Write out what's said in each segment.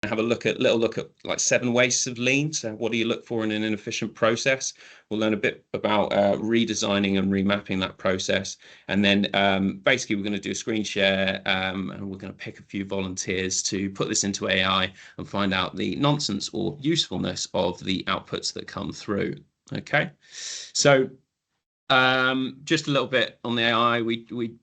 to have a little look at like 7 wastes of lean. So what do you look for in an inefficient process? We'll learn a bit about redesigning and remapping that process. And then basically we're going to do a screen share and we're going to pick a few volunteers to put this into AI and find out the nonsense or usefulness of the outputs that come through. Okay, so just a little bit on the AI. We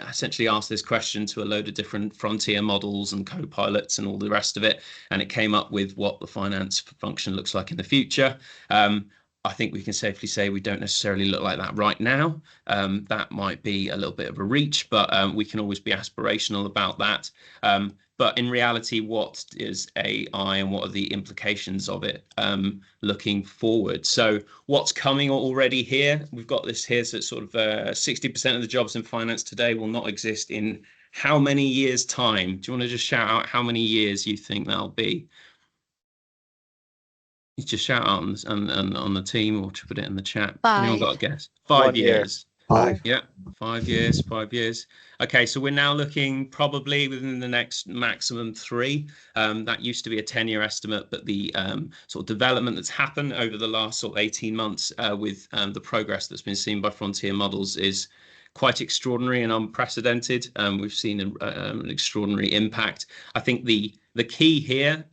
essentially asked this question to a load of different frontier models and co-pilots and all the rest of it, and it came up with what the finance function looks like in the future. I think we can safely say we don't necessarily look like that right now. That might be a little bit of a reach, but we can always be aspirational about that. But in reality, what is AI and what are the implications of it looking forward? So what's coming already here? We've got this here. So it's sort of 60% of the jobs in finance today will not exist in how many years' time? Do you want to just shout out how many years you think that'll be? You just shout out on the team or to put it in the chat. 5. Anyone got a guess? 5 years. 5. Yeah, 5 years, 5 years. Okay, so we're now looking probably within the next maximum 3. That used to be a 10-year estimate, but the sort of development that's happened over the last sort of 18 months with the progress that's been seen by frontier models is quite extraordinary and unprecedented. We've seen an extraordinary impact. I think the key here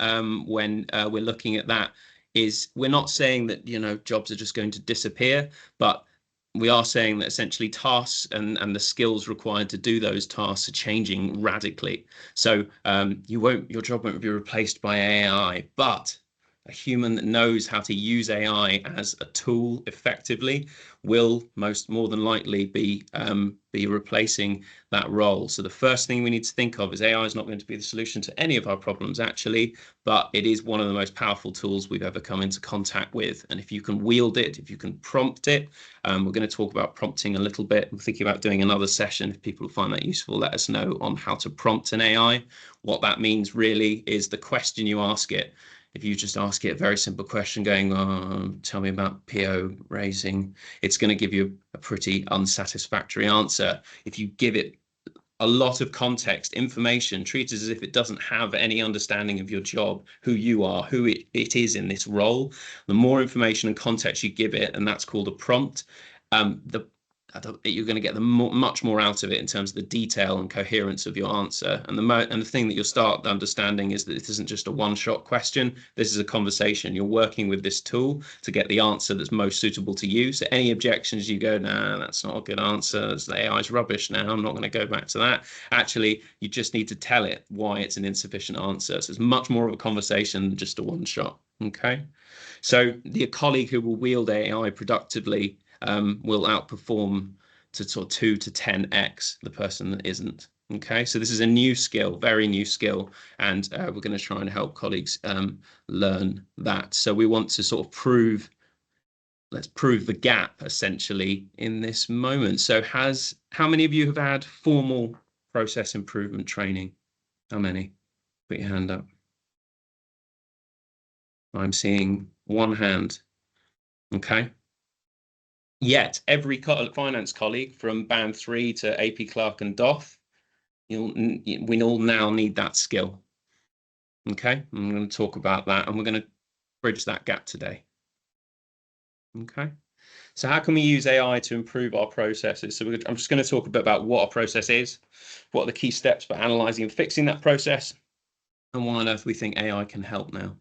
when we're looking at that is we're not saying that, you know, jobs are just going to disappear, but we are saying that essentially tasks and the skills required to do those tasks are changing radically. So your job won't be replaced by AI, but a human that knows how to use AI as a tool effectively will more than likely be replacing that role. So the first thing we need to think of is AI is not going to be the solution to any of our problems actually, but it is one of the most powerful tools we've ever come into contact with. And if you can wield it, if you can prompt it, we're going to talk about prompting a little bit. We're thinking about doing another session. If people find that useful, let us know on how to prompt an AI. What that means really is the question you ask it. If you just ask it a very simple question going, tell me about PO raising, it's going to give you a pretty unsatisfactory answer. If you give it a lot of context, information, treat it as if it doesn't have any understanding of your job, who you are, who it is in this role, the more information and context you give it, and that's called a prompt, you're going to get much more out of it in terms of the detail and coherence of your answer. And the thing that you'll start understanding is that this isn't just a one-shot question. This is a conversation. You're working with this tool to get the answer that's most suitable to you. So any objections you go, nah, that's not a good answer. The AI's rubbish now. I'm not going to go back to that. Actually, you just need to tell it why it's an insufficient answer. So it's much more of a conversation than just a one-shot. Okay. So the colleague who will wield AI productively will outperform to sort of 2 to 10x the person that isn't. Okay, so this is a new skill, very new skill, and we're going to try and help colleagues learn that. So we want to sort of let's prove the gap essentially in this moment. So how many of you have had formal process improvement training? How many? Put your hand up. I'm seeing one hand. Okay. Yet every finance colleague from Band 3 to AP Clerk and DOF, we all now need that skill. Okay, I'm going to talk about that, and we're going to bridge that gap today. Okay, so how can we use AI to improve our processes? So I'm just going to talk a bit about what a process is, what are the key steps for analysing and fixing that process, and why on earth we think AI can help now.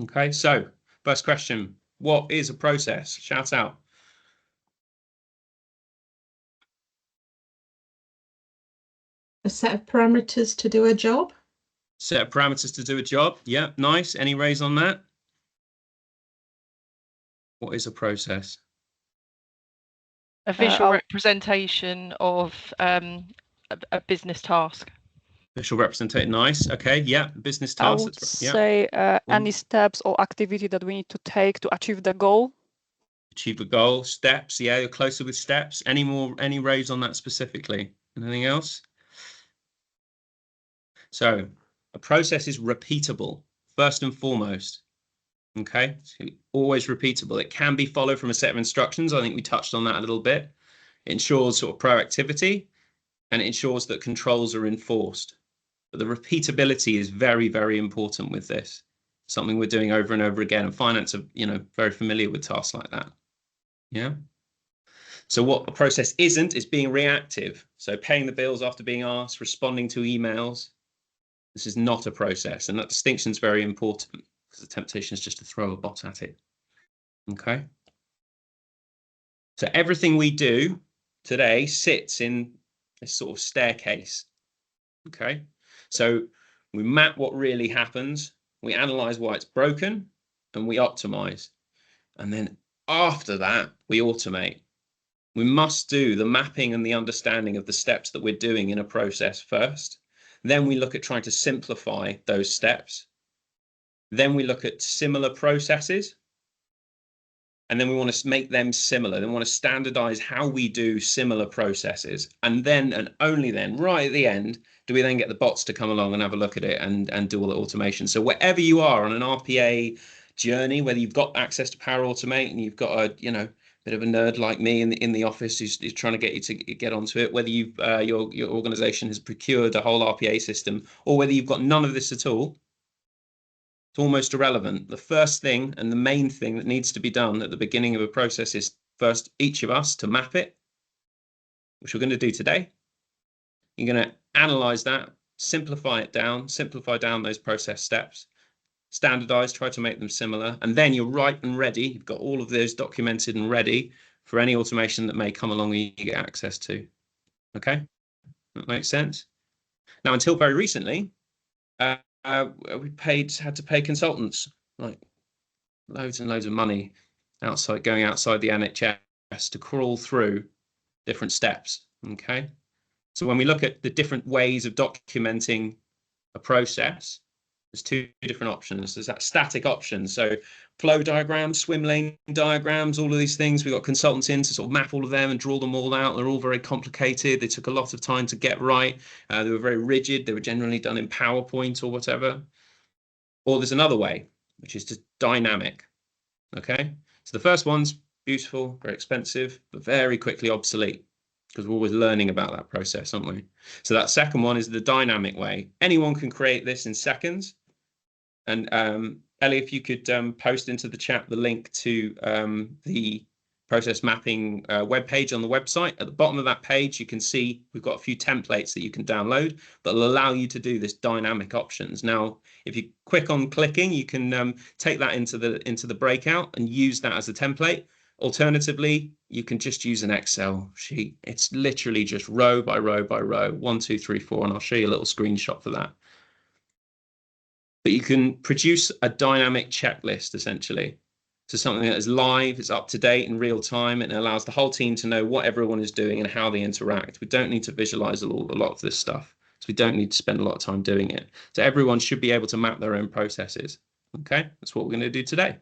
Okay, so first question, what is a process? Shout out. A set of parameters to do a job. Set of parameters to do a job. Yeah, nice. Any raise on that? What is a process? A visual representation of a business task. Visual representation. Nice. Okay. Yeah. Business task. I would say any steps or activity that we need to take to achieve the goal. Achieve a goal. Steps. Yeah, you're closer with steps. Any raise on that specifically? Anything else? So a process is repeatable, first and foremost. Okay, so always repeatable. It can be followed from a set of instructions. I think we touched on that a little bit. It ensures sort of proactivity, and it ensures that controls are enforced. But the repeatability is very, very important with this. Something we're doing over and over again. And finance are, very familiar with tasks like that. Yeah. So what a process isn't is being reactive. So paying the bills after being asked, responding to emails. This is not a process. And that distinction is very important because the temptation is just to throw a bot at it. Okay. So everything we do today sits in this sort of staircase. Okay. So we map what really happens, we analyze why it's broken, and we optimize. And then after that, we automate. We must do the mapping and the understanding of the steps that we're doing in a process first. Then we look at trying to simplify those steps. Then we look at similar processes. And then we want to make them similar. Then we want to standardize how we do similar processes. And then, and only then, right at the end, do we then get the bots to come along and have a look at it and do all the automation. So wherever you are on an RPA journey, whether you've got access to Power Automate and you've got a, bit of a nerd like me in the office who's trying to get you to get onto it, whether you've your organization has procured a whole RPA system, or whether you've got none of this at all, it's almost irrelevant. The first thing and the main thing that needs to be done at the beginning of a process is first, each of us to map it, which we're going to do today. You're going to analyze that, simplify down those process steps, standardize, try to make them similar, and then you're right and ready. You've got all of those documented and ready for any automation that may come along and you get access to. Okay, that makes sense. Now, until very recently, we had to pay consultants like loads and loads of money going outside the NHS to crawl through different steps. Okay, so when we look at the different ways of documenting a process, there's two different options. There's that static option, so flow diagrams, swim lane diagrams, all of these things. We got consultants in to sort of map all of them and draw them all out. They're all very complicated. They took a lot of time to get right. They were very rigid. They were generally done in PowerPoint or whatever. Or there's another way, which is just dynamic. Okay, so the first one's beautiful, very expensive, but very quickly obsolete because we're always learning about that process, aren't we? So that second one is the dynamic way. Anyone can create this in seconds. And Ellie, if you could post into the chat the link to the process mapping webpage on the website. At the bottom of that page, you can see we've got a few templates that you can download that will allow you to do this dynamic options. Now, if you click on clicking, you can take that into the breakout and use that as a template. Alternatively, you can just use an Excel sheet. It's literally just row by row by row, 1, 2, 3, 4, and I'll show you a little screenshot for that. But you can produce a dynamic checklist, essentially. So something that is live, it's up to date in real time, and it allows the whole team to know what everyone is doing and how they interact. We don't need to visualize a lot of this stuff. So we don't need to spend a lot of time doing it. So everyone should be able to map their own processes. Okay, that's what we're going to do today.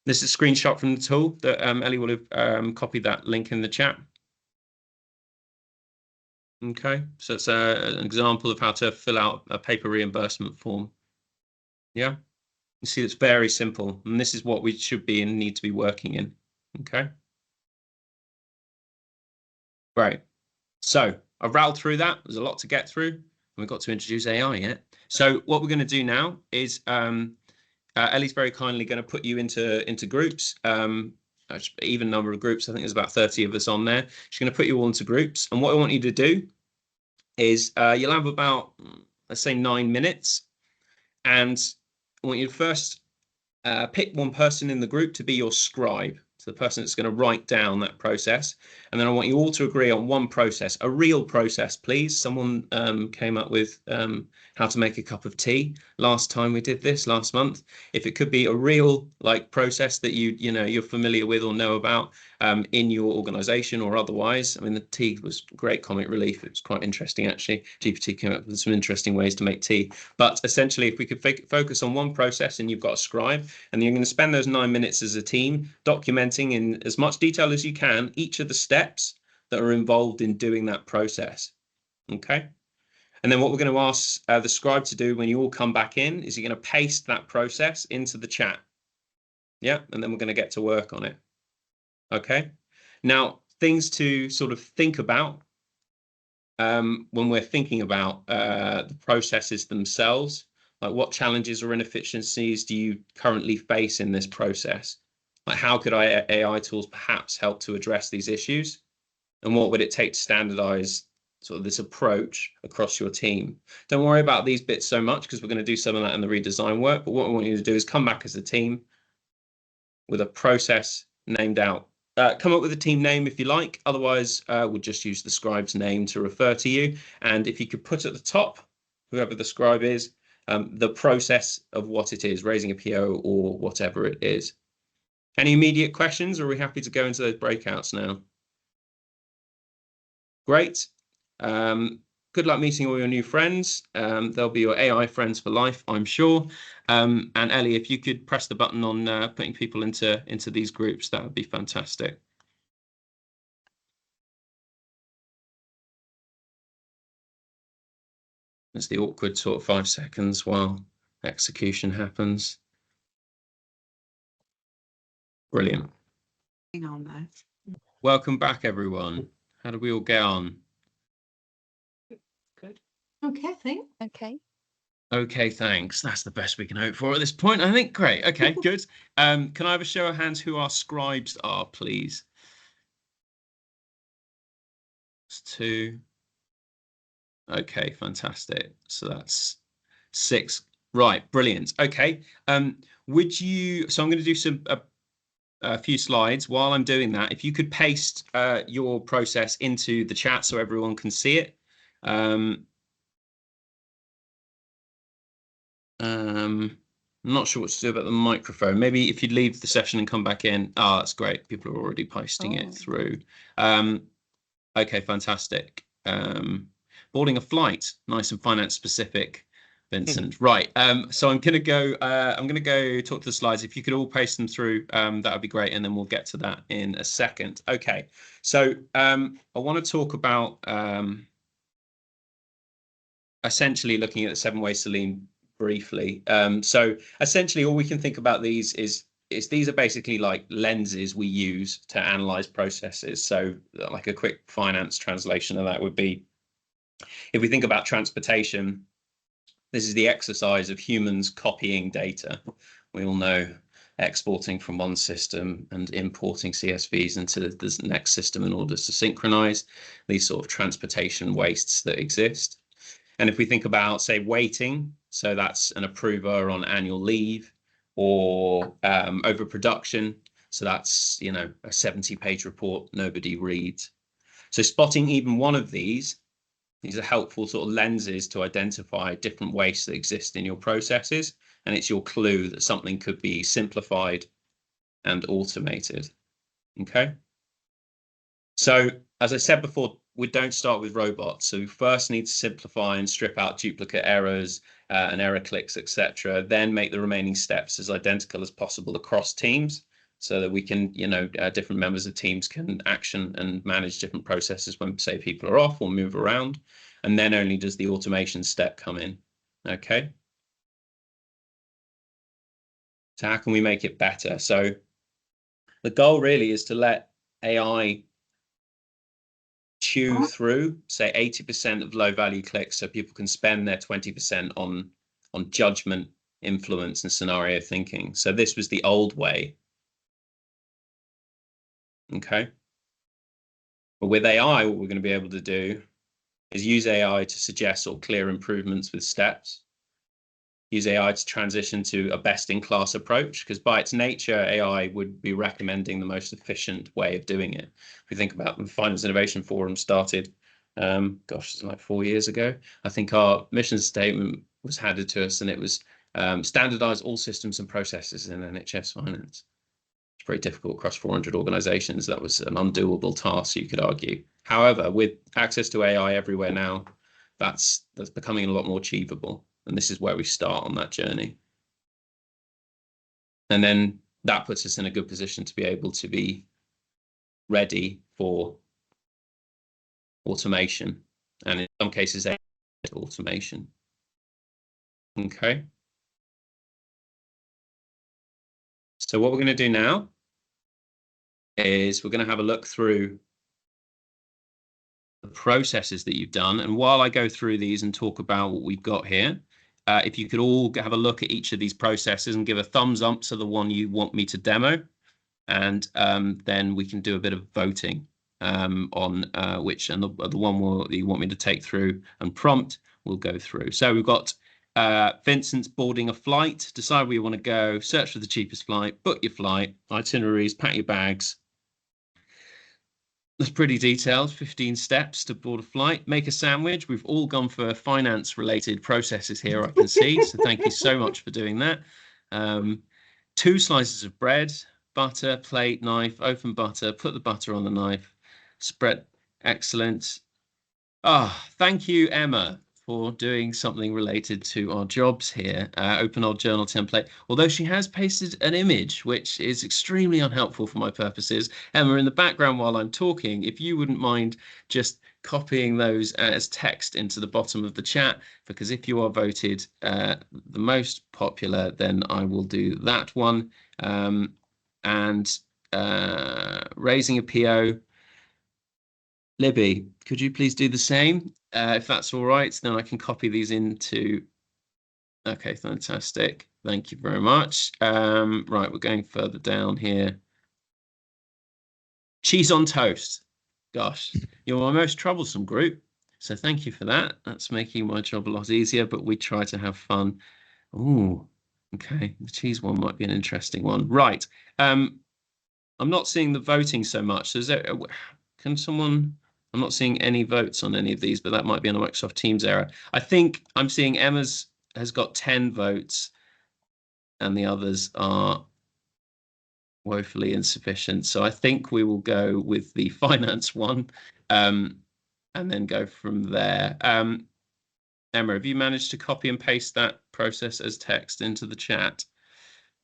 This is a screenshot from the tool that Ellie will have copied that link in the chat. Okay, so it's an example of how to fill out a paper reimbursement form. Yeah, you see it's very simple, and this is what we should be and need to be working in. Okay, right. So I've rattled through that. There's a lot to get through, and we've got to introduce AI yet. So what we're going to do now is Ellie's very kindly going to put you into groups, even number of groups. I think there's about 30 of us on there. She's going to put you all into groups, and what I want you to do is you'll have about, let's say, 9 minutes, and I want you to first pick one person in the group to be your scribe, so the person that's going to write down that process. And then I want you all to agree on one process, a real process, please. Someone came up with how to make a cup of tea last time we did this last month. If it could be a real process that you're familiar with or know about in your organization or otherwise. I mean, the tea was great comic relief. It was quite interesting, actually. GPT came up with some interesting ways to make tea. But essentially, if we could focus on one process and you've got a scribe, and you're going to spend those 9 minutes as a team documenting in as much detail as you can each of the steps that are involved in doing that process. Okay. And then what we're going to ask the scribe to do when you all come back in is you're going to paste that process into the chat. Yeah. And then we're going to get to work on it. Okay. Now, things to sort of think about when we're thinking about the processes themselves, like what challenges or inefficiencies do you currently face in this process? Like how could AI tools perhaps help to address these issues? And what would it take to standardize sort of this approach across your team? Don't worry about these bits so much because we're going to do some of that in the redesign work. But what I want you to do is come back as a team with a process named out. Come up with a team name if you like. Otherwise, we'll just use the scribe's name to refer to you. And if you could put at the top, whoever the scribe is, the process of what it is, raising a PO or whatever it is. Any immediate questions, or are we happy to go into those breakouts now? Great. Good luck meeting all your new friends. They'll be your AI friends for life, I'm sure. And Ellie, if you could press the button on putting people into these groups, that would be fantastic. It's the awkward sort of 5 seconds while execution happens. Brilliant. Hang on though. Welcome back, everyone. How did we all get on? Good. Okay, thanks. Okay. Okay, thanks. That's the best we can hope for at this point, I think. Great. Okay, good. Can I have a show of hands who our scribes are, please? It's 2. Okay, fantastic. So that's 6. Right, brilliant. Okay. Would you? So I'm going to do a few slides. While I'm doing that, if you could paste your process into the chat so everyone can see it. I'm not sure what to do about the microphone. Maybe if you'd leave the session and come back in. Oh, that's great. People are already posting it through. Okay, fantastic. Boarding a flight, nice and finance specific, Vincent. Right. So I'm gonna go talk to the slides. If you could all paste them through, that would be great, and then we'll get to that in a second. Okay. So I want to talk about essentially looking at the 7 ways to lean briefly. So essentially all we can think about these is these are basically like lenses we use to analyze processes. So like a quick finance translation of that would be, if we think about transportation, this is the exercise of humans copying data. We all know exporting from one system and importing CSVs into the next system in order to synchronize these sort of transportation wastes that exist. And if we think about, say, waiting, so that's an approver on annual leave, or overproduction, so that's, you know, a 70-page report nobody reads. So spotting even one of these are helpful sort of lenses to identify different wastes that exist in your processes, and it's your clue that something could be simplified and automated. Okay. So as I said before, we don't start with robots. So we first need to simplify and strip out duplicate errors and error clicks, etc. Then make the remaining steps as identical as possible across teams so that we can, you know, different members of teams can action and manage different processes when, say, people are off or move around. And then only does the automation step come in. Okay. So how can we make it better? So the goal really is to let AI chew through, say, 80% of low value clicks so people can spend their 20% on judgment, influence, and scenario thinking. So this was the old way. Okay. But with AI, what we're going to be able to do is use AI to suggest sort of clear improvements with steps. Use AI to transition to a best-in-class approach, because by its nature, AI would be recommending the most efficient way of doing it. If we think about the Finance Innovation Forum started, gosh, it's like 4 years ago. I think our mission statement was handed to us, and it was standardize all systems and processes in NHS finance. It's pretty difficult across 400 organizations. That was an undoable task, you could argue. However, with access to AI everywhere now, that's becoming a lot more achievable. And this is where we start on that journey. And then that puts us in a good position to be able to be ready for automation, and in some cases, automation. Okay. So what we're going to do now is we're going to have a look through the processes that you've done. And while I go through these and talk about what we've got here, if you could all have a look at each of these processes and give a thumbs up to the one you want me to demo, and then we can do a bit of voting on which, and the one you want me to take through and prompt, we'll go through. So we've got Vincent's boarding a flight, decide where you want to go, search for the cheapest flight, book your flight, itineraries, pack your bags. That's pretty detailed. 15 steps to board a flight. Make a sandwich. We've all gone for finance-related processes here, I can see. So thank you so much for doing that. 2 slices of bread, butter, plate, knife, open butter, put the butter on the knife, spread. Excellent. Thank you, Emma, for doing something related to our jobs here. Open old journal template. Although she has pasted an image, which is extremely unhelpful for my purposes. Emma, in the background while I'm talking, if you wouldn't mind just copying those as text into the bottom of the chat, because if you are voted the most popular, then I will do that one. And raising a PO. Libby, could you please do the same? If that's all right, then I can copy these into. Okay, fantastic. Thank you very much. Right, we're going further down here. Cheese on toast. Gosh, you're my most troublesome group. So thank you for that. That's making my job a lot easier, but we try to have fun. Oh, okay. The cheese one might be an interesting one. Right. I'm not seeing the voting so much. Can someone... I'm not seeing any votes on any of these, but that might be on a Microsoft Teams error. I think I'm seeing Emma's has got 10 votes and the others are woefully insufficient. So I think we will go with the finance one and then go from there. Emma, have you managed to copy and paste that process as text into the chat?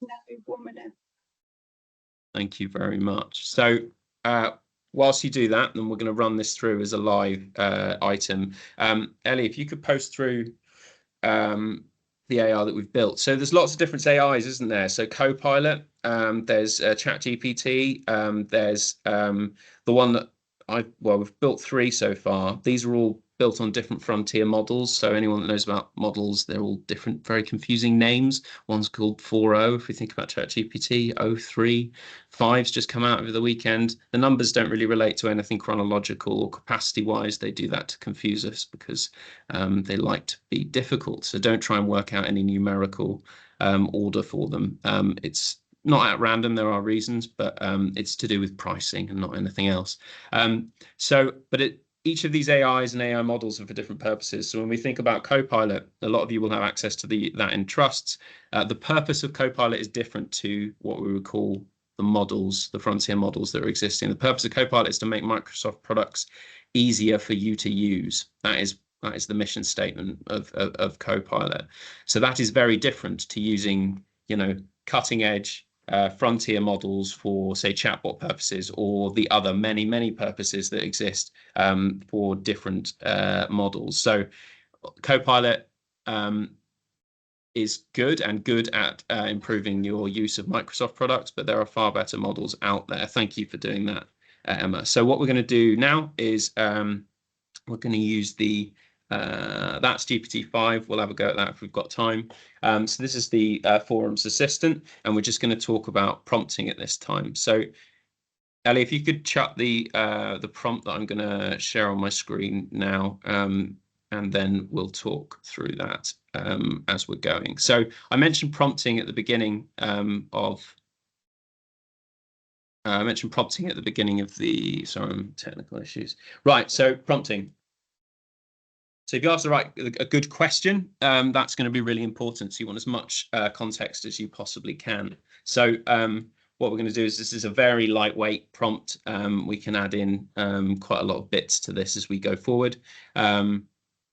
No, 1 minute. Thank you very much. So whilst you do that, then we're going to run this through as a live item. Ellie, if you could post through the AI that we've built. So there's lots of different AIs, isn't there? So Copilot, there's ChatGPT, there's the one that we've built 3 so far. These are all built on different frontier models. So anyone that knows about models, they're all different, very confusing names. One's called 4.0, if we think about ChatGPT, 0.3, 5's just come out over the weekend. The numbers don't really relate to anything chronological or capacity-wise. They do that to confuse us because they like to be difficult. So don't try and work out any numerical order for them. It's not at random, there are reasons, but it's to do with pricing and not anything else. Each of these AIs and AI models are for different purposes. So when we think about Copilot, a lot of you will have access to that in trusts. The purpose of Copilot is different to what we would call the models, the frontier models that are existing. The purpose of Copilot is to make Microsoft products easier for you to use. That is the mission statement of Copilot. So that is very different to using, cutting edge frontier models for, say, chatbot purposes, or the other many purposes that exist for different models. So Copilot is good at improving your use of Microsoft products, but there are far better models out there. Thank you for doing that, Emma. So what we're going to do now is we're going to use that's GPT-5. We'll have a go at that if we've got time. So this is the forums assistant, and we're just going to talk about prompting at this time. So Ellie, if you could chuck the prompt that I'm going to share on my screen now, and then we'll talk through that as we're going. So I mentioned prompting at the beginning sorry, technical issues. Right, so prompting. So if you ask a good question, that's going to be really important. So you want as much context as you possibly can. So what we're going to do is, this is a very lightweight prompt. We can add in quite a lot of bits to this as we go forward.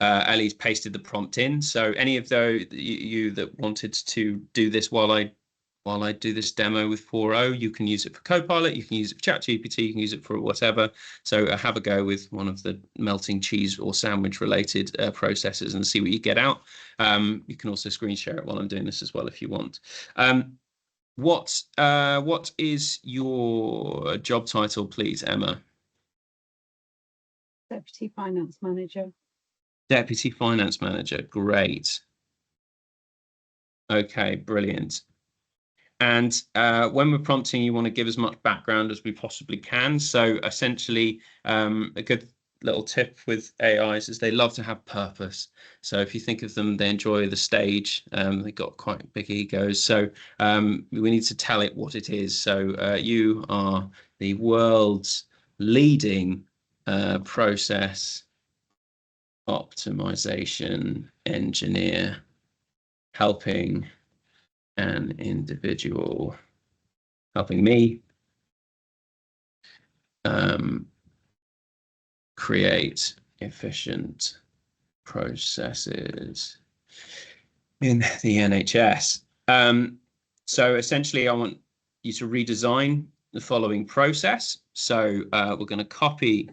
Ellie's pasted the prompt in. So any of you that wanted to do this while I do this demo with 4.0, you can use it for Copilot, you can use it for ChatGPT, you can use it for whatever. So have a go with one of the melting cheese or sandwich related processes and see what you get out. You can also screen share it while I'm doing this as well if you want. What is your job title, please, Emma? Deputy Finance Manager. Deputy Finance Manager, great. Okay, brilliant. And when we're prompting, you want to give as much background as we possibly can. So essentially, a good little tip with AIs is they love to have purpose. So if you think of them, they enjoy the stage. They've got quite big egos. So we need to tell it what it is. So you are the world's leading process optimization engineer, helping an individual, helping me create efficient processes in the NHS. So essentially, I want you to redesign the following process. So we're going to copy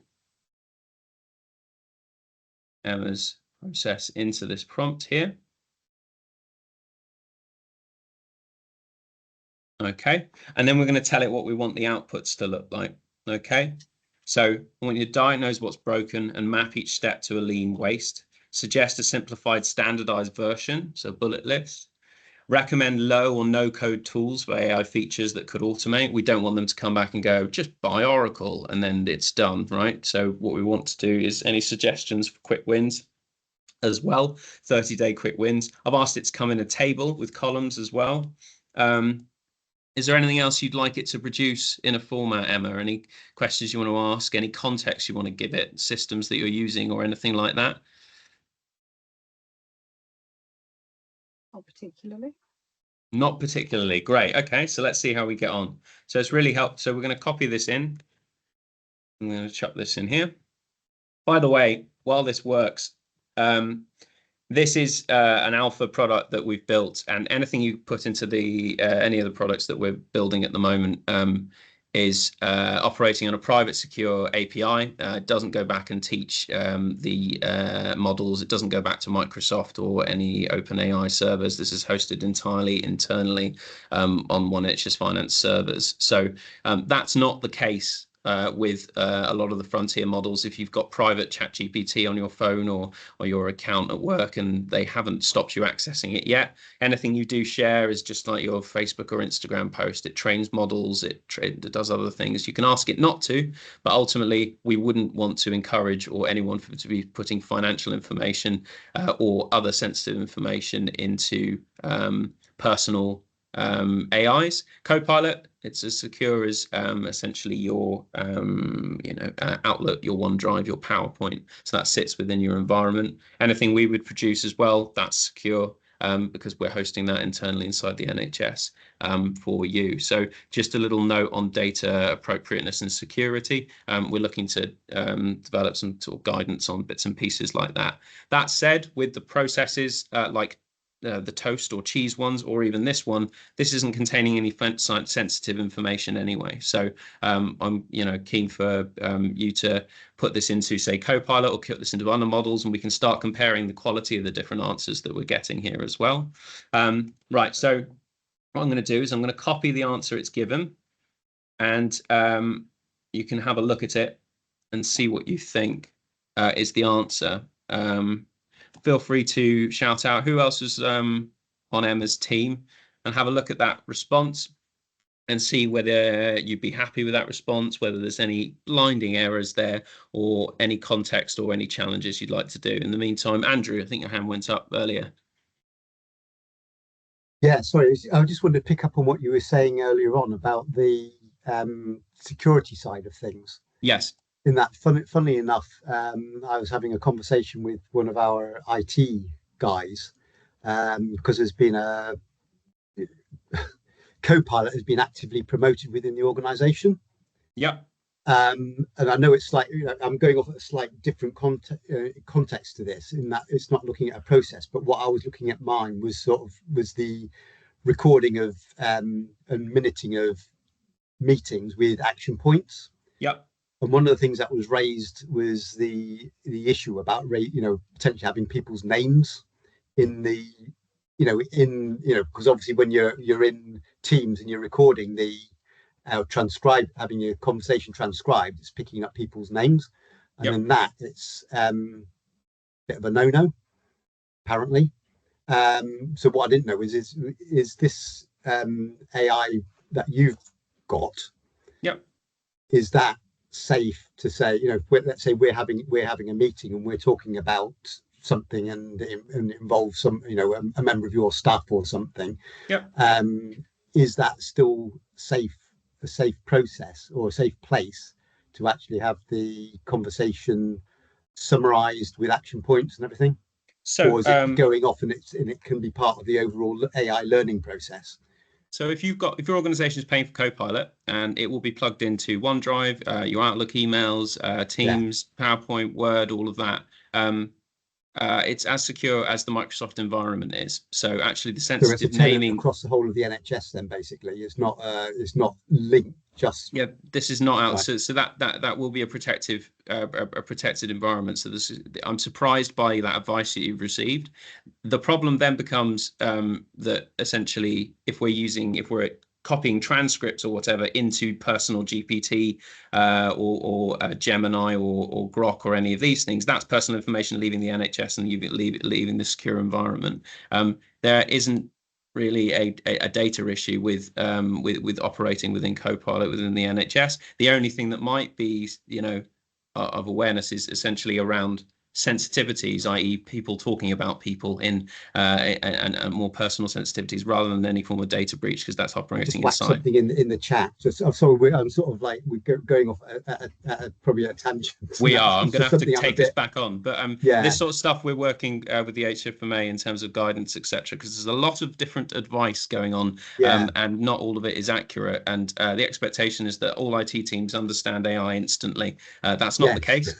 Emma's process into this prompt here. Okay, and then we're going to tell it what we want the outputs to look like. Okay, so I want you to diagnose what's broken and map each step to a lean waste. Suggest a simplified standardized version, so bullet list. Recommend low or no code tools for AI features that could automate. We don't want them to come back and go, just buy Oracle and then it's done, right? So what we want to do is any suggestions for quick wins as well, 30-day quick wins. I've asked it to come in a table with columns as well. Is there anything else you'd like it to produce in a format, Emma? Any questions you want to ask? Any context you want to give it? Systems that you're using or anything like that? Not particularly. Not particularly. Great. Okay, so let's see how we get on. So it's really helped. So we're going to copy this in. I'm going to chuck this in here. By the way, while this works, this is an alpha product that we've built, and anything you put into the any of the products that we're building at the moment is operating on a private, secure API. It doesn't go back and teach the models. It doesn't go back to Microsoft or any OpenAI servers. This is hosted entirely internally on OneHS Finance servers. So that's not the case with a lot of the frontier models. If you've got private ChatGPT on your phone or your account at work and they haven't stopped you accessing it yet, anything you do share is just like your Facebook or Instagram post. It trains models, it does other things. You can ask it not to, but ultimately we wouldn't want to encourage or anyone to be putting financial information or other sensitive information into personal AIs. Copilot, it's as secure as essentially your Outlook, your OneDrive, your PowerPoint. So that sits within your environment. Anything we would produce as well, that's secure because we're hosting that internally inside the NHS for you. So just a little note on data appropriateness and security. We're looking to develop some sort of guidance on bits and pieces like that. That said, with the processes like the toast or cheese ones, or even this one, this isn't containing any sensitive information anyway. So I'm keen for you to put this into, say, Copilot, or put this into other models, and we can start comparing the quality of the different answers that we're getting here as well. Right, so what I'm going to do is I'm going to copy the answer it's given, and you can have a look at it and see what you think is the answer. Feel free to shout out who else is on Emma's team and have a look at that response and see whether you'd be happy with that response, whether there's any blinding errors there or any context or any challenges you'd like to do. In the meantime, Andrew, I think your hand went up earlier. Yeah, sorry, I just wanted to pick up on what you were saying earlier on about the security side of things. Yes. In that, funnily enough, I was having a conversation with one of our IT guys because there's been a Copilot has been actively promoted within the organisation. Yep. And I know it's like I'm going off at a slight different context to this, in that it's not looking at a process, but what I was looking at mine was was the recording of and minuting of meetings with action points. Yep. And one of the things that was raised was the issue about potentially having people's names in the because obviously when you're in Teams and you're recording having your conversation transcribed, it's picking up people's names. and in that it's a bit of a no-no, apparently. So what I didn't know is this AI that you've got, is that safe to say, let's say we're having a meeting and we're talking about something and it involves some, a member of your staff or something. Is that still a safe process or a safe place to actually have the conversation summarized with action points and everything? So, or is it going off and it can be part of the overall AI learning process? So if your organization is paying for Copilot, and it will be plugged into OneDrive, your Outlook emails, Teams, PowerPoint, Word, all of that. It's as secure as the Microsoft environment is. So actually, the sensitive naming across the whole of the NHS, then basically, it's not linked just. Yeah, this is not out. Right. So that will be a protected environment. So I'm surprised by that advice that you've received. The problem then becomes that essentially, if we're copying transcripts or whatever into personal GPT or Gemini or Grok or any of these things, that's personal information leaving the NHS and leaving the secure environment. There isn't really a data issue with operating within Copilot within the NHS. The only thing that might be, of awareness is essentially around sensitivities, i.e. people talking about people in and more personal sensitivities rather than any form of data breach, because that's operating inside. Something in the chat. I'm sorry, I'm sort of like we're going off probably a tangent. We are. I'm going to have to take this back on, but this sort of stuff we're working with the HFMA in terms of guidance, etc., because there's a lot of different advice going on, and not all of it is accurate. And the expectation is that all IT teams understand AI instantly. That's not the case,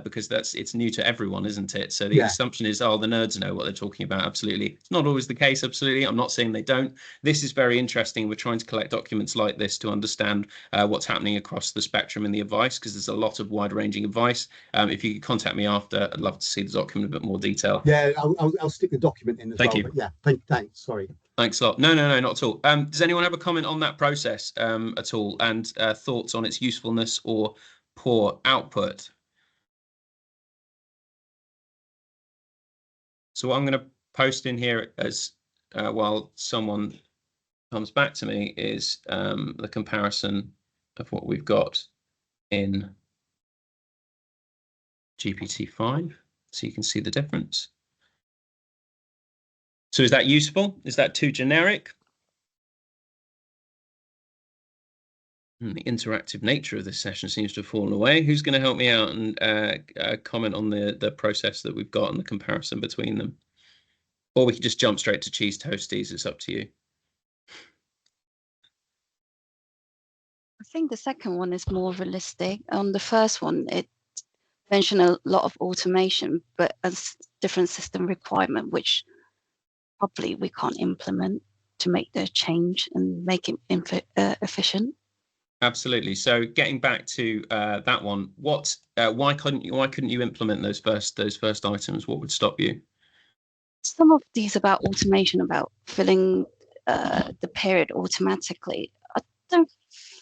because it's new to everyone, isn't it? So the assumption is, the nerds know what they're talking about. Absolutely. It's not always the case. Absolutely. I'm not saying they don't. This is very interesting. We're trying to collect documents like this to understand what's happening across the spectrum in the advice, because there's a lot of wide-ranging advice. If you could contact me after, I'd love to see the document in a bit more detail. Yeah, I'll stick the document in as well. Thank you. But yeah, thanks. Sorry. Thanks a lot. No, not at all. Does anyone have a comment on that process at all, and thoughts on its usefulness or poor output? So what I'm going to post in here as while someone comes back to me is the comparison of what we've got in GPT-5, so you can see the difference. So is that useful? Is that too generic? And the interactive nature of this session seems to have fallen away. Who's going to help me out and comment on the process that we've got and the comparison between them? Or we can just jump straight to cheese toasties. It's up to you. I think the second one is more realistic. On the first one, it mentioned a lot of automation, but a different system requirement, which probably we can't implement to make the change and make it efficient. Absolutely. So getting back to that one, why couldn't you implement those first items? What would stop you? Some of these about automation, about filling the period automatically. I don't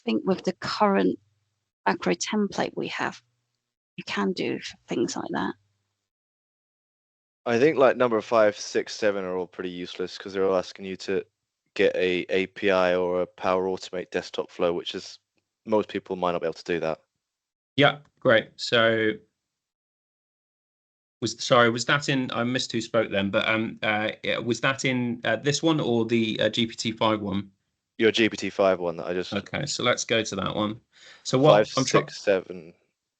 think with the current macro template we have, you can do things like that. I think like number 5, 6, 7 are all pretty useless because they're all asking you to get a API or a Power Automate desktop flow, which is most people might not be able to do that. Yeah, great. So was that in, I missed who spoke then, but was that in this one or the GPT-5 one? Your GPT-5 one that I just. Okay, so let's go to that one. So what 5, 6, 7.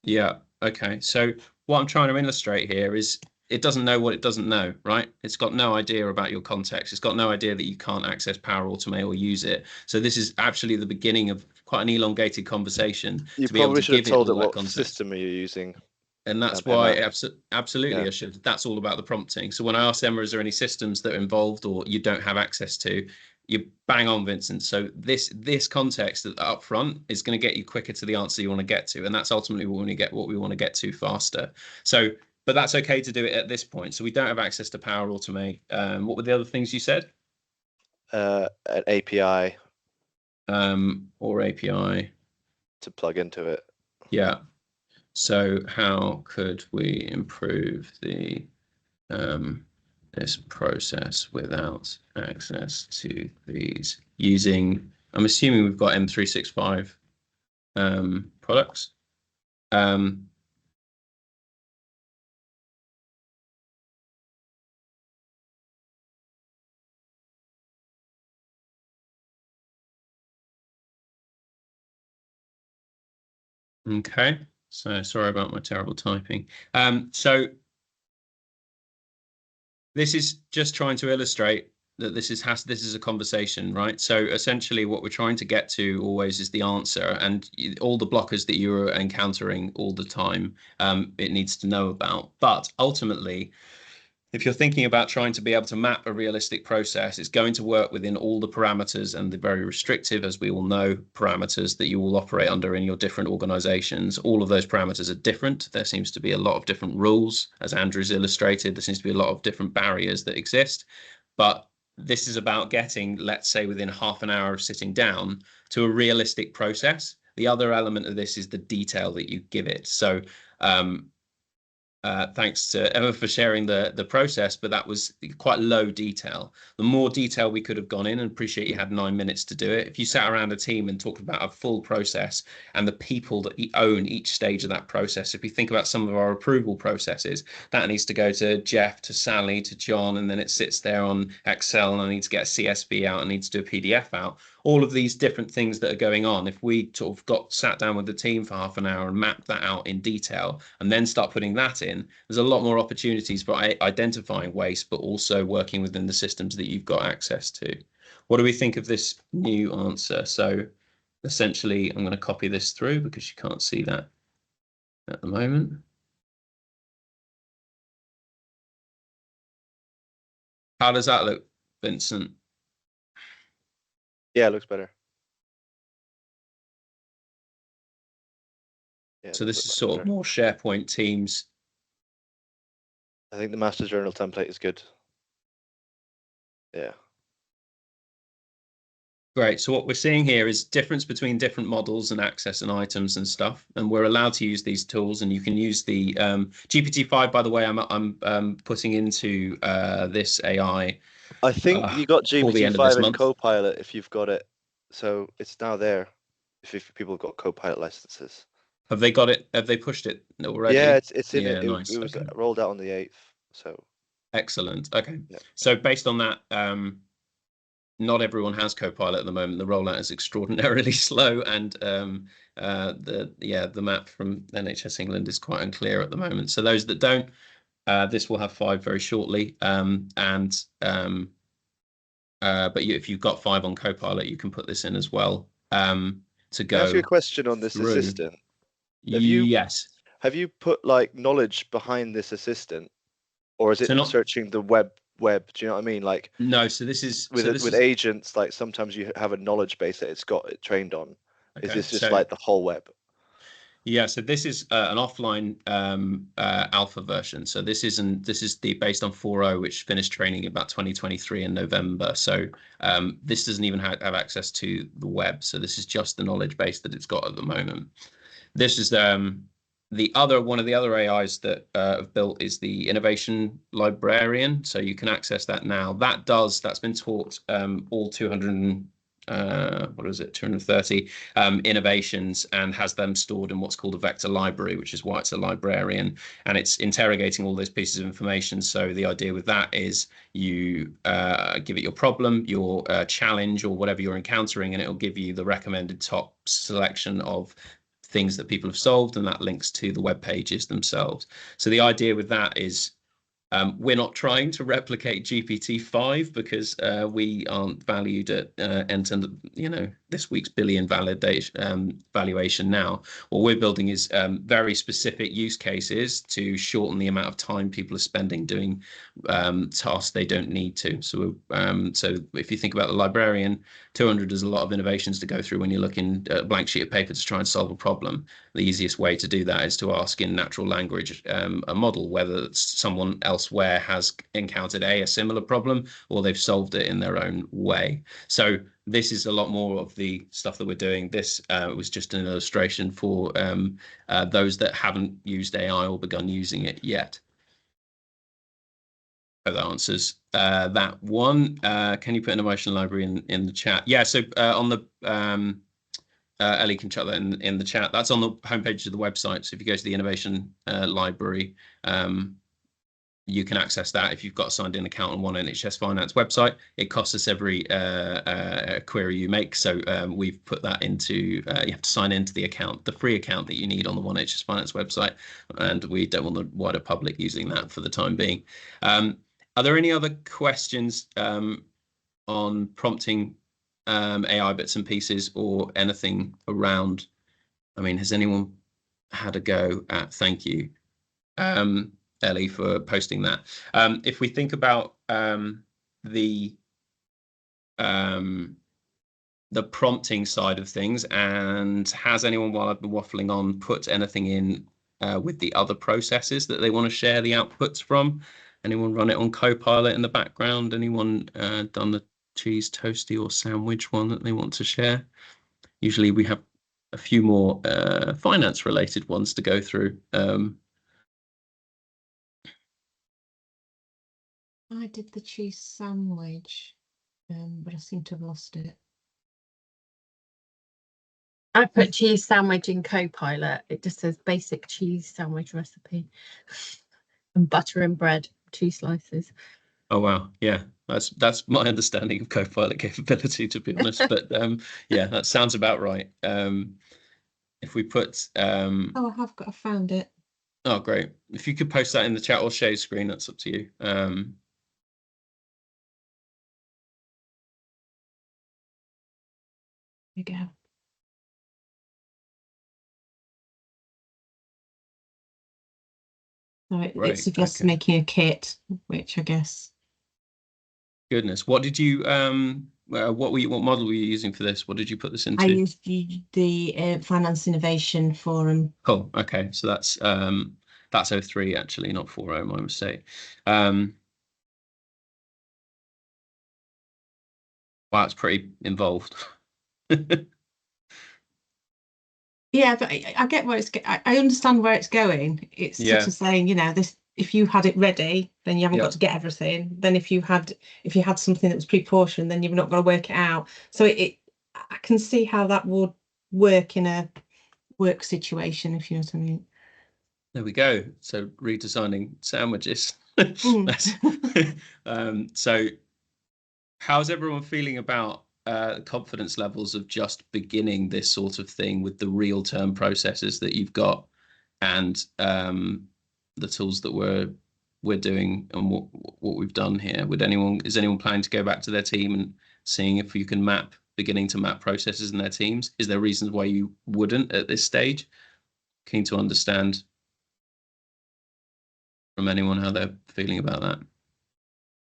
Yeah. Okay. So what I'm trying to illustrate here is it doesn't know what it doesn't know, right? It's got no idea about your context. It's got no idea that you can't access Power Automate or use it. So this is actually the beginning of quite an elongated conversation. You probably should have told it what system are you using. And that's why absolutely Yeah. I should. That's all about the prompting. So when I asked Emma, is there any systems that are involved or you don't have access to, you bang on, Vincent. So this context up front is going to get you quicker to the answer you want to get to, and that's ultimately what we want to get to faster. So, but that's okay to do it at this point. So we don't have access to Power Automate. What were the other things you said? An API. Or API to plug into it. Yeah. So how could we improve the this process without access to these using, I'm assuming we've got M365 products. Okay, so sorry about my terrible typing. So this is just trying to illustrate that this is a conversation, right? So essentially what we're trying to get to always is the answer, and all the blockers that you're encountering all the time, it needs to know about. But ultimately, if you're thinking about trying to be able to map a realistic process, it's going to work within all the parameters and the very restrictive, as we all know, parameters that you will operate under in your different organizations. All of those parameters are different. There seems to be a lot of different rules, as Andrew's illustrated. There seems to be a lot of different barriers that exist. But this is about getting, let's say, within half an hour of sitting down to a realistic process. The other element of this is the detail that you give it. So thanks to Emma for sharing the process, but that was quite low detail. The more detail we could have gone in, and appreciate you had 9 minutes to do it. If you sat around a team and talked about a full process and the people that own each stage of that process, if you think about some of our approval processes, that needs to go to Jeff, to Sally, to John, and then it sits there on Excel, and I need to get a CSV out, I need to do a PDF out. All of these different things that are going on, if we sort of sat down with the team for half an hour and mapped that out in detail and then start putting that in, there's a lot more opportunities for identifying waste, but also working within the systems that you've got access to. What do we think of this new answer? So essentially, I'm going to copy this through because you can't see that at the moment. How does that look, Vincent? Yeah, it looks better. Yeah, so this is sort of more SharePoint Teams. I think the master journal template is good. Yeah. Great. So what we're seeing here is difference between different models and access and items and stuff. And we're allowed to use these tools, and you can use the GPT-5, by the way, I'm putting into this AI. I think you got GPT-5 and month. Copilot if you've got it. So it's now there if people have got Copilot licenses. Have they got it? Have they pushed it already? Yeah, it's in it. Nice. It was rolled out on the 8th. So excellent. Okay. Yeah. So based on that, not everyone has Copilot at the moment. The rollout is extraordinarily slow, and the map from NHS England is quite unclear at the moment. So those that don't, this will have 5 very shortly. But if you've got 5 on Copilot, you can put this in as well to go. Can I ask you a question on this assistant? Yes. Have you put like knowledge behind this assistant, or is it searching the web? Do you know what I mean? Like no. So this is with agents. Like sometimes you have a knowledge base that it's got it trained on. Okay, is this just like the whole web? Yeah, so this is an offline alpha version. So this is based on 4.0, which finished training about 2023 in November. So this doesn't even have access to the web. So this is just the knowledge base that it's got at the moment. This is one of the other AIs that I've built is the innovation librarian. So you can access that now. That's been taught all 230 innovations, and has them stored in what's called a vector library, which is why it's a librarian, and it's interrogating all those pieces of information. So the idea with that is you give it your problem, your challenge, or whatever you're encountering, and it'll give you the recommended top selection of things that people have solved, and that links to the web pages themselves. So the idea with that is we're not trying to replicate GPT-5 because we aren't valued at this week's billion valuation now. What we're building is very specific use cases to shorten the amount of time people are spending doing tasks they don't need to. So if you think about the librarian, 200 is a lot of innovations to go through when you're looking at a blank sheet of paper to try and solve a problem. The easiest way to do that is to ask in natural language a model whether someone else elsewhere has encountered a similar problem, or they've solved it in their own way. So this is a lot more of the stuff that we're doing. This was just an illustration for those that haven't used AI or begun using it yet. So that answers that one. Can you put an emotion library in the chat? Yeah, so on the Ellie can chuck that in the chat. That's on the homepage of the website. So if you go to the innovation library, you can access that if you've got a signed in account on one NHS Finance website. It costs us every query you make. So we've put that into, you have to sign into the account, the free account that you need on the one NHS Finance website. And we don't want the wider public using that for the time being. Are there any other questions on prompting AI bits and pieces or anything around? I mean, has anyone had a go at, thank you, Ellie, for posting that. If we think about the prompting side of things, and has anyone, while I've been waffling on, put anything in with the other processes that they want to share the outputs from? Anyone run it on Copilot in the background? Anyone done the cheese toasty or sandwich one that they want to share? Usually we have a few more finance related ones to go through. I did the cheese sandwich, but I seem to have lost it. I put cheese sandwich in Copilot. It just says basic cheese sandwich recipe and butter and bread, 2 slices. Oh wow, yeah, that's my understanding of Copilot capability, to be honest. But yeah, that sounds about right. If we put Oh, I found it. Oh great. If you could post that in the chat or share screen, that's up to you. There you go. So it suggests making a kit, which I guess. Goodness, what did you what model were you using for this? What did you put this into? I used the Finance Innovation Forum. Cool. Okay, so that's 03 actually, not 40. My mistake. Wow, it's pretty involved. Yeah, but I get where it's. I understand where it's going. It's sort of saying, you know, this. If you had it ready, then you haven't got to get everything. Then if you had something that was pre-portioned, then you've not got to work it out. So I can see how that would work in a work situation, if you know what I mean. There we go. So redesigning sandwiches. So how's everyone feeling about confidence levels of just beginning this sort of thing with the real term processes that you've got, and the tools that we're doing, and what we've done here? Is anyone planning to go back to their team and seeing if you can beginning to map processes in their teams? Is there reasons why you wouldn't at this stage? Keen to understand from anyone how they're feeling about that.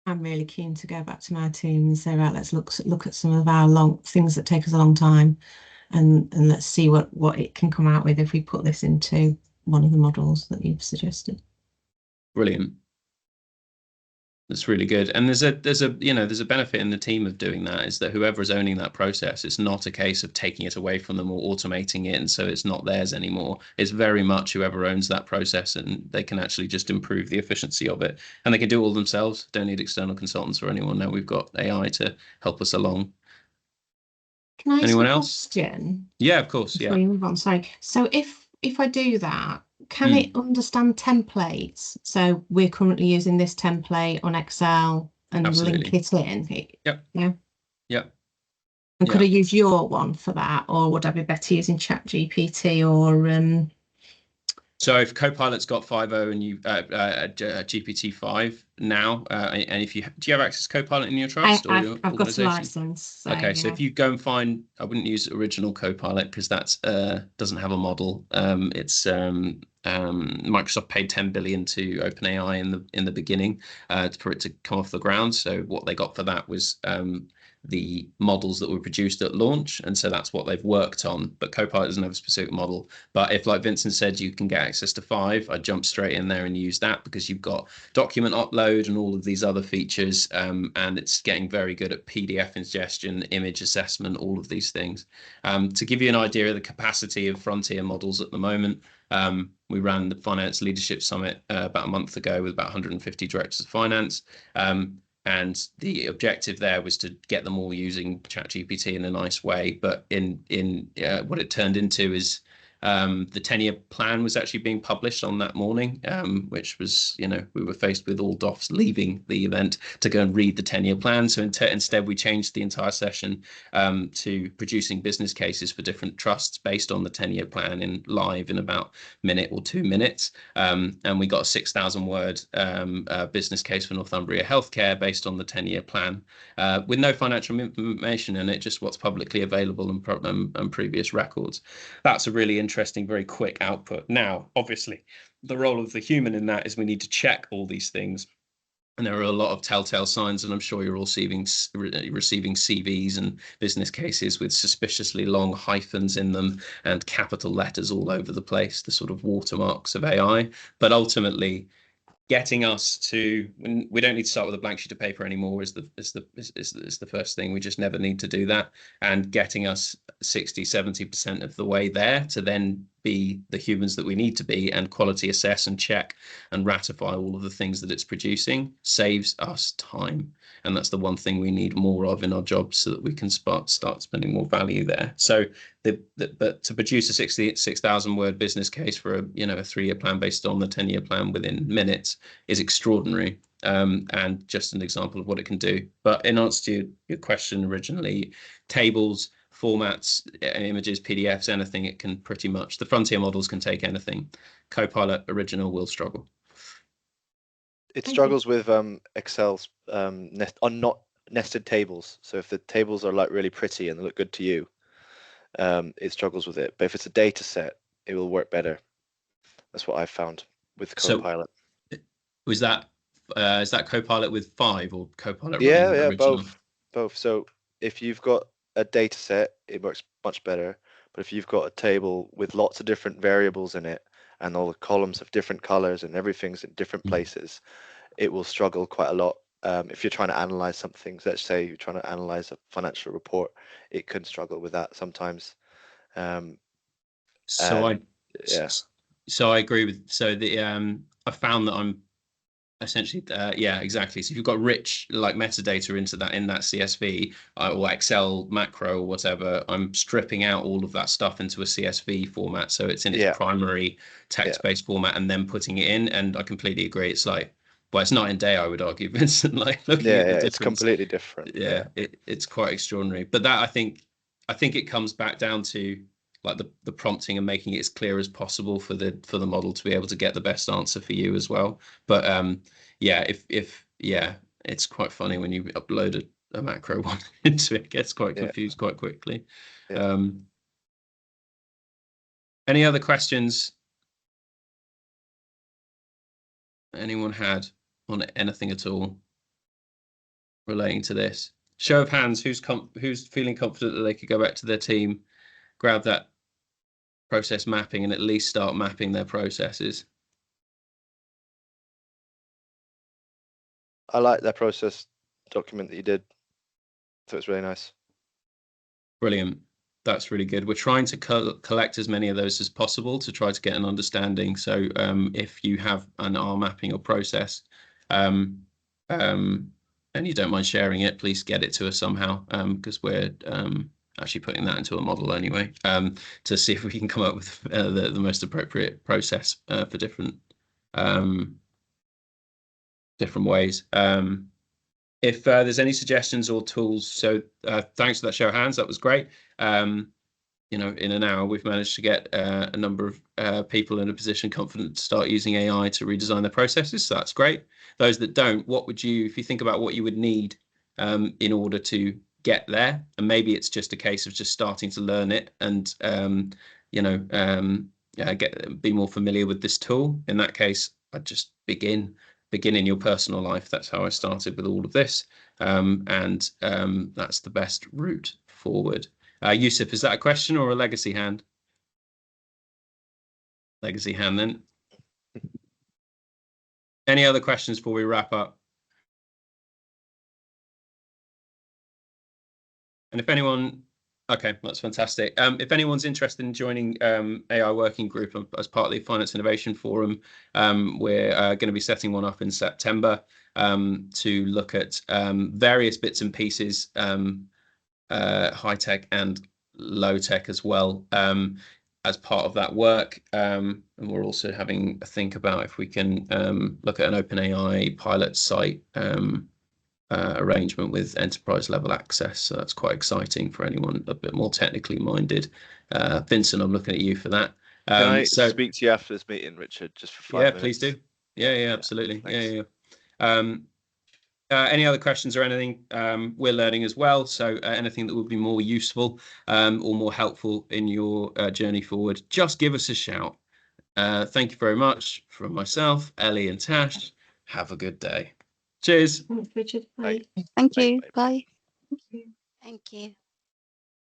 I'm really keen to go back to my team and say, right, let's look at some of our things that take us a long time, and let's see what it can come out with if we put this into one of the models that you've suggested. Brilliant. That's really good. And there's a benefit in the team of doing that, is that whoever is owning that process, it's not a case of taking it away from them or automating it, and so it's not theirs anymore. It's very much whoever owns that process, and they can actually just improve the efficiency of it, and they can do it all themselves. Don't need external consultants or anyone. Now we've got AI to help us along. Can I ask anyone a else? Question? Yeah, of course. Before you move on, sorry. So if I do that, can it understand templates? So we're currently using this template on Excel and Absolutely. link it in. Yep. Yeah. Yep. And could I use your one for that, or would I be better using ChatGPT or? So if Copilot's got 5.0 and you GPT-5 now, and if do you have access to Copilot in your trust or your I've got a organization? license. So, okay, so if you go and find, I wouldn't use original Copilot because that's doesn't have a model. It's Microsoft paid 10 billion to OpenAI in the beginning for it to come off the ground. So what they got for that was the models that were produced at launch, and so that's what they've worked on. But Copilot doesn't have a specific model. But if, like Vincent said, you can get access to 5, I'd jump straight in there and use that, because you've got document upload and all of these other features, and it's getting very good at PDF ingestion, image assessment, all of these things. To give you an idea of the capacity of frontier models at the moment, we ran the Finance Leadership Summit about a month ago with about 150 directors of finance. And the objective there was to get them all using ChatGPT in a nice way. But what it turned into is the 10-year plan was actually being published on that morning, which was, we were faced with all DOFs leaving the event to go and read the 10-year plan. So instead, we changed the entire session to producing business cases for different trusts based on the 10-year plan in live in about a minute or 2 minutes. And we got a 6,000-word business case for Northumbria Healthcare based on the 10-year plan with no financial information in it, just what's publicly available and previous records. That's a really interesting, very quick output. Now, obviously, the role of the human in that is we need to check all these things. And there are a lot of telltale signs, and I'm sure you're all receiving CVs and business cases with suspiciously long hyphens in them and capital letters all over the place, the sort of watermarks of AI. But ultimately, getting us to, we don't need to start with a blank sheet of paper anymore is the first thing. We just never need to do that. And getting us 60-70% of the way there to then be the humans that we need to be and quality assess and check and ratify all of the things that it's producing saves us time. And that's the one thing we need more of in our jobs, so that we can start spending more value there. So but to produce a 6,000-word business case for a 3-year plan based on the 10-year plan within minutes is extraordinary, and just an example of what it can do. But in answer to your question originally, tables, formats, images, PDFs, anything, it can pretty much. The frontier models can take anything. Copilot original will struggle. It struggles with Excel's not nested tables. So if the tables are like really pretty and they look good to you, it struggles with it. But if it's a data set, it will work better. That's what I've found with Copilot. So, is that Copilot with 5 or Copilot? Yeah, original? both. So if you've got a data set, it works much better. But if you've got a table with lots of different variables in it, and all the columns have different colors and everything's in different places, it will struggle quite a lot. If you're trying to analyze something, let's say you're trying to analyze a financial report, it can struggle with that sometimes. So I agree with. So I found that I'm essentially exactly. So if you've got rich like metadata in that CSV or Excel macro or whatever, I'm stripping out all of that stuff into a CSV format, so it's in its primary text-based format, and then putting it in. And I completely agree. It's like, well, it's night and day, I would argue, Vincent. Like looking at the difference, it's completely different. It's quite extraordinary. But that I think it comes back down to like the prompting and making it as clear as possible for the model to be able to get the best answer for you as well. But it's quite funny when you upload a macro one into it, gets quite confused quite quickly. Any other questions anyone had on anything at all relating to this? Show of hands, who's feeling confident that they could go back to their team, grab that process mapping, and at least start mapping their processes? I like that process document that you did. So it's really nice. Brilliant. That's really good. We're trying to collect as many of those as possible to try to get an understanding. So if you have an R mapping or process, and you don't mind sharing it, please get it to us somehow, because we're actually putting that into a model anyway, to see if we can come up with the most appropriate process for different ways. If there's any suggestions or tools, so thanks for that show of hands. That was great. In an hour, we've managed to get a number of people in a position confident to start using AI to redesign their processes. So that's great. Those that don't, what would you, if you think about what you would need in order to get there, and maybe it's just a case of just starting to learn it and be more familiar with this tool. In that case, I'd just begin in your personal life. That's how I started with all of this. and that's the best route forward. Yusuf, is that a question or a legacy hand? Legacy hand then. Any other questions before we wrap up? And if anyone, okay, that's fantastic. If anyone's interested in joining AI Working Group as part of the Finance Innovation Forum, we're going to be setting one up in September to look at various bits and pieces, high tech and low tech as well, as part of that work. And we're also having a think about if we can look at an OpenAI pilot site arrangement with enterprise level access. So that's quite exciting for anyone a bit more technically minded. Vincent, I'm looking at you for that. Can I speak to you after this meeting, Richard, just for 5 minutes? Yeah, please do. Yeah, absolutely. Thanks. Any other questions or anything? We're learning as well. So anything that would be more useful or more helpful in your journey forward, just give us a shout. Thank you very much from myself, Ellie and Tash. Have a good day. Cheers. Thanks, Richard. Bye. Thank you. Bye. Bye. Thank you. Thank you.